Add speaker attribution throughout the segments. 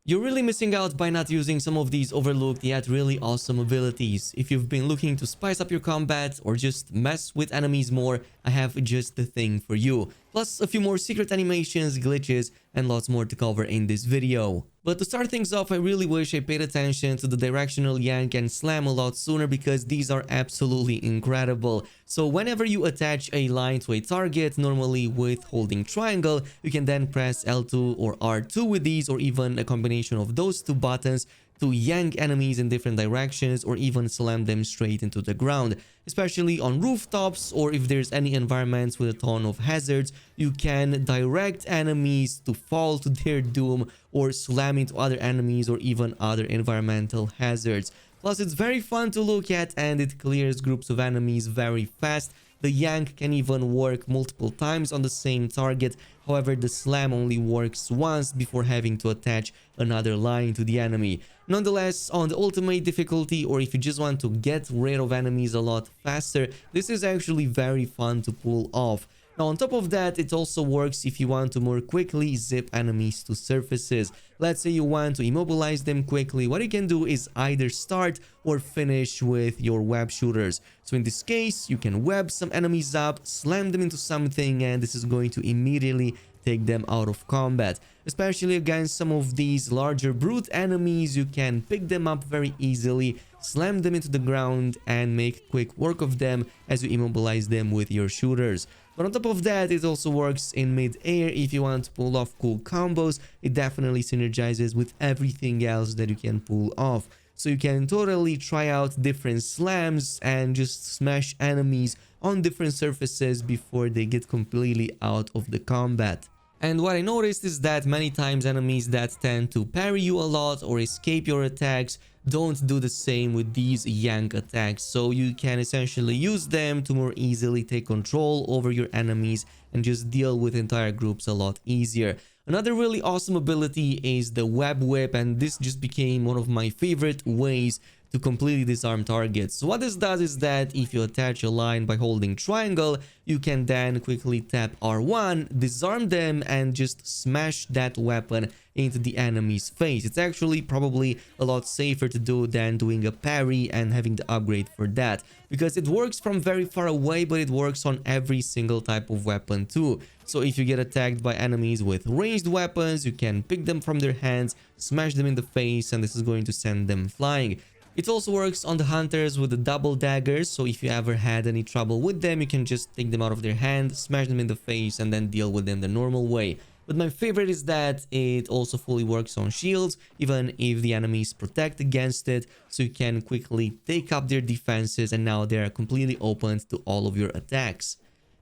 Speaker 1: You're really missing out by not using some of these overlooked yet really awesome abilities. If you've been looking to spice up your combat or just mess with enemies more, I have just the thing for you. Plus a few more secret animations, glitches, and lots more to cover in this video. But to start things off, I really wish I paid attention to the Directional, Yank, and Slam a lot sooner because these are absolutely incredible. So whenever you attach a line to a target, normally with holding triangle, you can then press L2 or R2 with these, or even a combination of those two buttons to yank enemies in different directions or even slam them straight into the ground. Especially on rooftops, or if there's any environments with a ton of hazards, you can direct enemies to fall to their doom or slam into other enemies or even other environmental hazards. Plus, it's very fun to look at and it clears groups of enemies very fast. The yank can even work multiple times on the same target. However, the slam only works once before having to attach another line to the enemy. Nonetheless, on the ultimate difficulty, or if you just want to get rid of enemies a lot faster, this is actually very fun to pull off. Now, on top of that, it also works if you want to more quickly zip enemies to surfaces. Let's say you want to immobilize them quickly. What you can do is either start or finish with your web shooters. So in this case, you can web some enemies up, slam them into something, and this is going to immediately take them out of combat. Especially against some of these larger brute enemies, you can pick them up very easily, slam them into the ground, and make quick work of them as you immobilize them with your shooters. But on top of that, it also works in mid-air. If you want to pull off cool combos, it definitely synergizes with everything else that you can pull off. So you can totally try out different slams and just smash enemies on different surfaces before they get completely out of the combat. And what I noticed is that many times enemies that tend to parry you a lot or escape your attacks don't do the same with these yank attacks, so you can essentially use them to more easily take control over your enemies and just deal with entire groups a lot easier. Another really awesome ability is the web whip, and this just became one of my favorite ways to completely disarm targets. So what this does is that if you attach a line by holding triangle, you can then quickly tap R1, disarm them, and just smash that weapon into the enemy's face. It's actually probably a lot safer to do than doing a parry and having the upgrade for that, because it works from very far away, but it works on every single type of weapon too. So if you get attacked by enemies with ranged weapons, you can pick them from their hands, smash them in the face, and this is going to send them flying. It also works on the hunters with the double daggers, so if you ever had any trouble with them, you can just take them out of their hand, smash them in the face, and then deal with them the normal way. But my favorite is that it also fully works on shields, even if the enemies protect against it, so you can quickly take up their defenses, and now they are completely open to all of your attacks.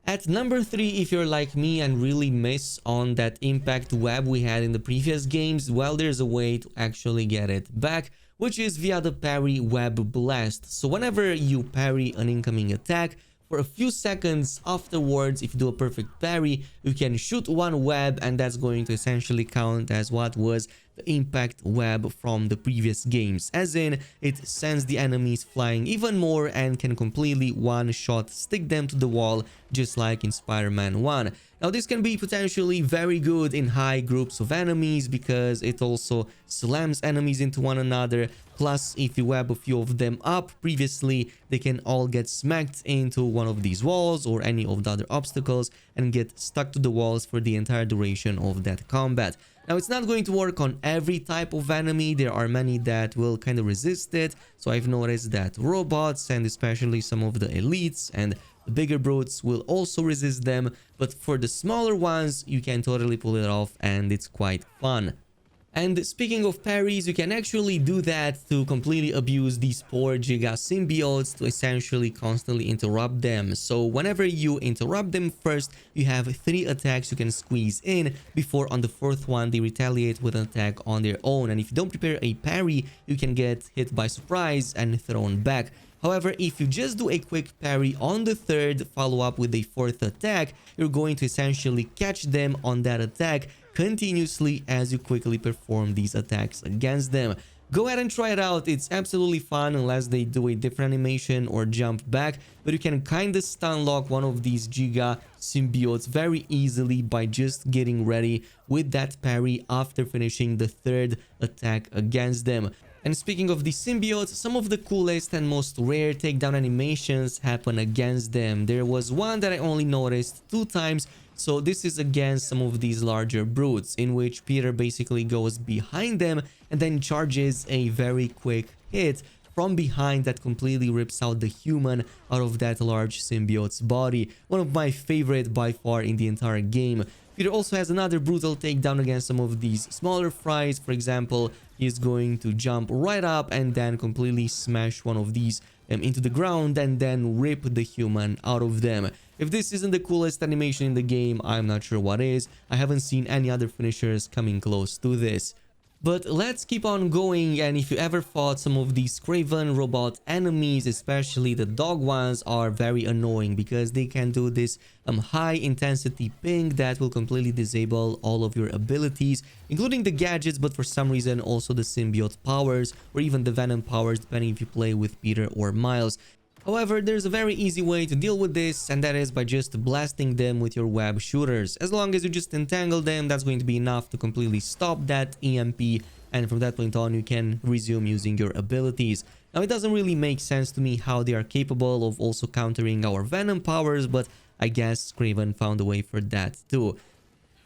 Speaker 1: At number 3, if you're like me and really miss on that impact web we had in the previous games, well, there's a way to actually get it back, which is via the parry web blast. So whenever you parry an incoming attack, for a few seconds afterwards, if you do a perfect parry, you can shoot one web, and that's going to essentially count as what was the impact web from the previous games, as in it sends the enemies flying even more and can completely one-shot stick them to the wall, just like in Spider-Man 1. Now, this can be potentially very good in high groups of enemies because it also slams enemies into one another. Plus, if you web a few of them up previously, they can all get smacked into one of these walls or any of the other obstacles and get stuck to the walls for the entire duration of that combat. Now, it's not going to work on every type of enemy. There are many that will kind of resist it. So I've noticed that robots and especially some of the elites and the bigger brutes will also resist them, but for the smaller ones, you can totally pull it off and it's quite fun. And speaking of parries, you can actually do that to completely abuse these poor Giga Symbiotes to essentially constantly interrupt them. So whenever you interrupt them first, you have 3 attacks you can squeeze in before on the 4th one they retaliate with an attack on their own. And if you don't prepare a parry, you can get hit by surprise and thrown back. However, if you just do a quick parry on the 3rd, follow up with a 4th attack, you're going to essentially catch them on that attack continuously as you quickly perform these attacks against them. Go ahead and try it out. It's absolutely fun unless they do a different animation or jump back, but you can kind of stun lock one of these Giga Symbiotes very easily by just getting ready with that parry after finishing the third attack against them. And speaking of the symbiotes, some of the coolest and most rare takedown animations happen against them. There was one that I only noticed 2 times. So this is against some of these larger brutes, in which Peter basically goes behind them and then charges a very quick hit from behind that completely rips out the human out of that large symbiote's body. One of my favorite by far in the entire game. Peter also has another brutal takedown against some of these smaller fries. For example, he is going to jump right up and then completely smash one of these into the ground and then rip the human out of them. If this isn't the coolest animation in the game, I'm not sure what is. I haven't seen any other finishers coming close to this. But let's keep on going, and if you ever fought some of these Craven robot enemies, especially the dog ones, are very annoying because they can do this high intensity ping that will completely disable all of your abilities, including the gadgets, but for some reason also the symbiote powers or even the venom powers, depending if you play with Peter or Miles. However, there's a very easy way to deal with this, and that is by just blasting them with your web shooters. As long as you just entangle them, that's going to be enough to completely stop that EMP, and from that point on you can resume using your abilities. Now, it doesn't really make sense to me how they are capable of also countering our venom powers, but I guess Craven found a way for that too.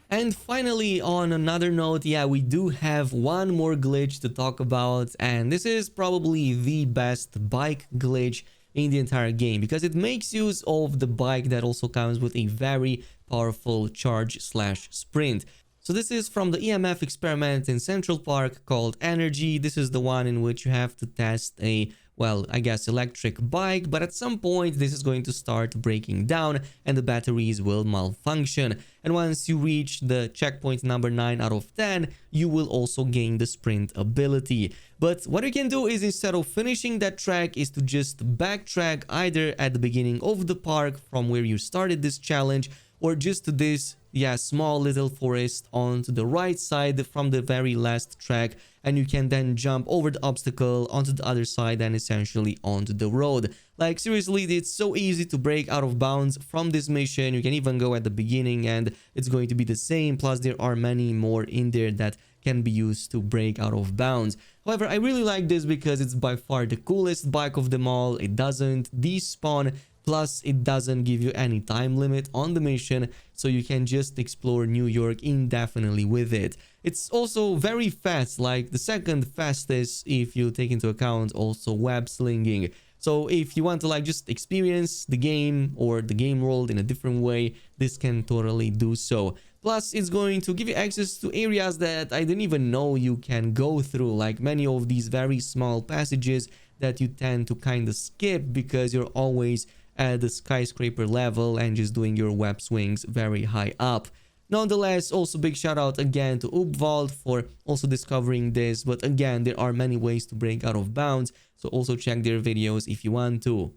Speaker 1: And finally, on another note, yeah, we do have one more glitch to talk about, and this is probably the best bike glitch in the entire game because it makes use of the bike that also comes with a very powerful charge/sprint. So this is from the EMF experiment in Central Park called Energy. This is the one in which you have to test a, well, I guess electric bike, but at some point this is going to start breaking down and the batteries will malfunction. And once you reach the checkpoint number 9 out of 10, you will also gain the sprint ability. But what you can do is, instead of finishing that track, is to just backtrack either at the beginning of the park from where you started this challenge, or just to this, yeah, small little forest onto the right side from the very last track, and you can then jump over the obstacle onto the other side and essentially onto the road. Like, seriously, it's so easy to break out of bounds from this mission. You can even go at the beginning and it's going to be the same, plus there are many more in there that can be used to break out of bounds. However, I really like this because it's by far the coolest bike of them all. It doesn't despawn, plus it doesn't give you any time limit on the mission, so you can just explore New York indefinitely with it. It's also very fast, like the second fastest if you take into account also web slinging. So if you want to like just experience the game or the game world in a different way, this can totally do so. Plus, it's going to give you access to areas that I didn't even know you can go through, like many of these very small passages that you tend to kind of skip because you're always at the skyscraper level and just doing your web swings very high up. Nonetheless, also big shout out again to Upvold for also discovering this, but again, there are many ways to break out of bounds, so also check their videos if you want to.